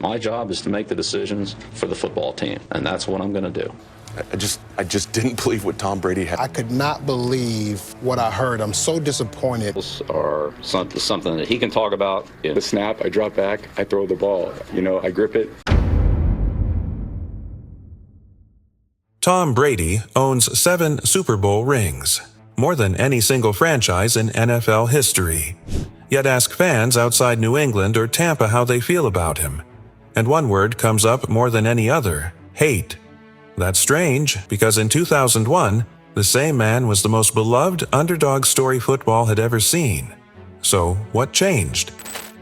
My job is to make the decisions for the football team, and that's what I'm going to do. I just didn't believe what Tom Brady had. I could not believe what I heard. I'm so disappointed. Or something that he can talk about. The snap, I drop back, I throw the ball. I grip it. Tom Brady owns 7 Super Bowl rings, more than any single franchise in NFL history. Yet ask fans outside New England or Tampa how they feel about him. And one word comes up more than any other: hate. That's strange, because in 2001, the same man was the most beloved underdog story football had ever seen. So, what changed?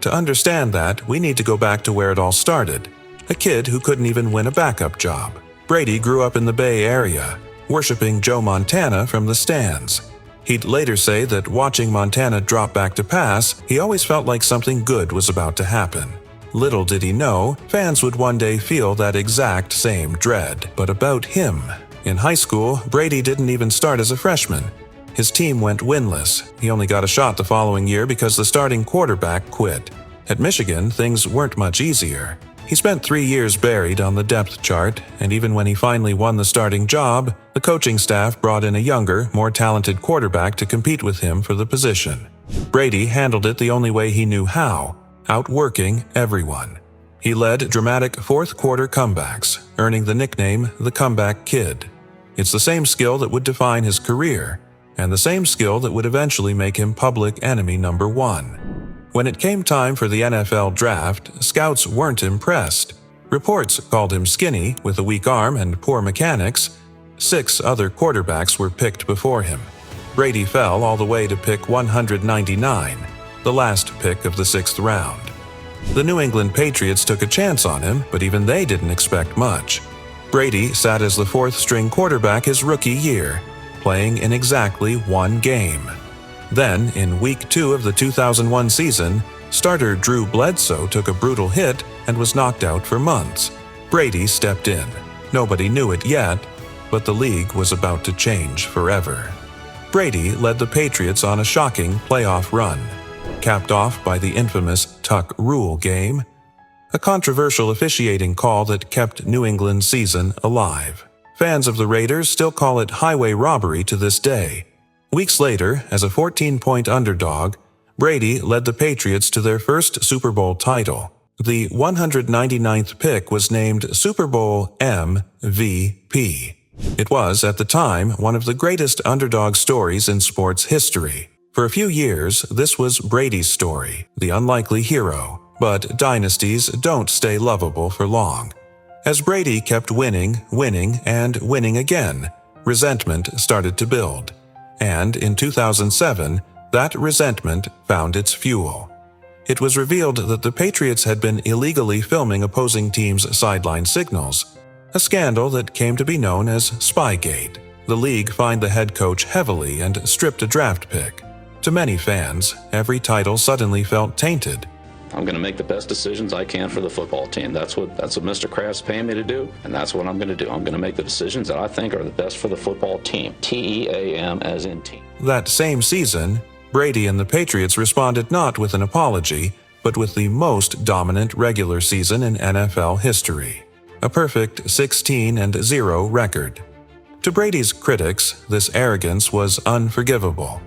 To understand that, we need to go back to where it all started. A kid who couldn't even win a backup job. Brady grew up in the Bay Area, worshiping Joe Montana from the stands. He'd later say that watching Montana drop back to pass, he always felt like something good was about to happen. Little did he know, fans would one day feel that exact same dread. But about him. In high school, Brady didn't even start as a freshman. His team went winless. He only got a shot the following year because the starting quarterback quit. At Michigan, things weren't much easier. He spent 3 years buried on the depth chart, and even when he finally won the starting job, the coaching staff brought in a younger, more talented quarterback to compete with him for the position. Brady handled it the only way he knew how: outworking everyone. He led dramatic fourth-quarter comebacks, earning the nickname the Comeback Kid. It's the same skill that would define his career, and the same skill that would eventually make him public enemy number 1. When it came time for the NFL draft, scouts weren't impressed. Reports called him skinny, with a weak arm and poor mechanics. 6 other quarterbacks were picked before him. Brady fell all the way to pick 199, the last pick of the 6th round. The New England Patriots took a chance on him, but even they didn't expect much. Brady sat as the 4th-string quarterback his rookie year, playing in exactly 1 game. Then, in Week 2 of the 2001 season, starter Drew Bledsoe took a brutal hit and was knocked out for months. Brady stepped in. Nobody knew it yet, but the league was about to change forever. Brady led the Patriots on a shocking playoff run, capped off by the infamous Tuck Rule game, a controversial officiating call that kept New England's season alive. Fans of the Raiders still call it highway robbery to this day. Weeks later, as a 14-point underdog, Brady led the Patriots to their first Super Bowl title. The 199th pick was named Super Bowl MVP. It was, at the time, one of the greatest underdog stories in sports history. For a few years, this was Brady's story, the unlikely hero. But dynasties don't stay lovable for long. As Brady kept winning, and winning again, resentment started to build. And in 2007, that resentment found its fuel. It was revealed that the Patriots had been illegally filming opposing teams' sideline signals, a scandal that came to be known as Spygate. The league fined the head coach heavily and stripped a draft pick. To many fans, every title suddenly felt tainted. I'm going to make the best decisions I can for the football team. That's what Mr. Kraft's paying me to do, and that's what I'm going to do. I'm going to make the decisions that I think are the best for the football team. T-E-A-M as in team. That same season, Brady and the Patriots responded not with an apology, but with the most dominant regular season in NFL history. A perfect 16-0 record. To Brady's critics, this arrogance was unforgivable.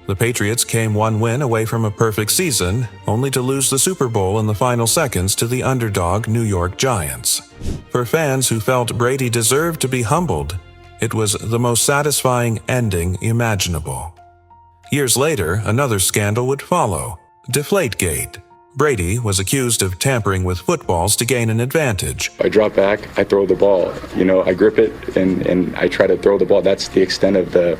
The Patriots came 1 win away from a perfect season, only to lose the Super Bowl in the final seconds to the underdog New York Giants. For fans who felt Brady deserved to be humbled, it was the most satisfying ending imaginable. Years later, another scandal would follow: Deflategate. Brady was accused of tampering with footballs to gain an advantage. I drop back, I throw the ball. I grip it and I try to throw the ball. That's the extent of the,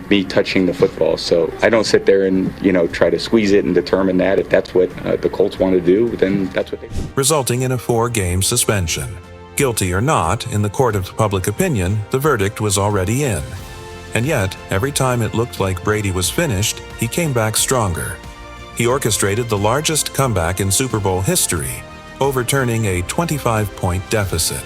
me touching the football. So I don't sit there and, try to squeeze it and determine that. If that's what the Colts want to do, then that's what they do. Resulting in a 4-game suspension. Guilty or not, in the court of public opinion, the verdict was already in. And yet, every time it looked like Brady was finished, he came back stronger. He orchestrated the largest comeback in Super Bowl history, overturning a 25-point deficit.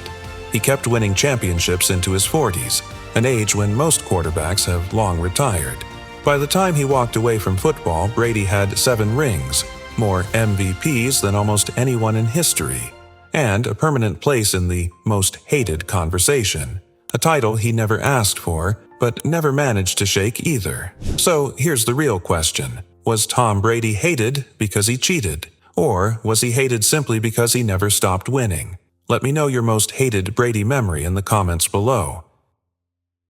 He kept winning championships into his 40s, an age when most quarterbacks have long retired. By the time he walked away from football, Brady had 7 rings, more MVPs than almost anyone in history. and a permanent place in the most hated conversation, a title he never asked for, but never managed to shake either. So here's the real question. Was Tom Brady hated because he cheated? Or was he hated simply because he never stopped winning? Let me know your most hated Brady memory in the comments below.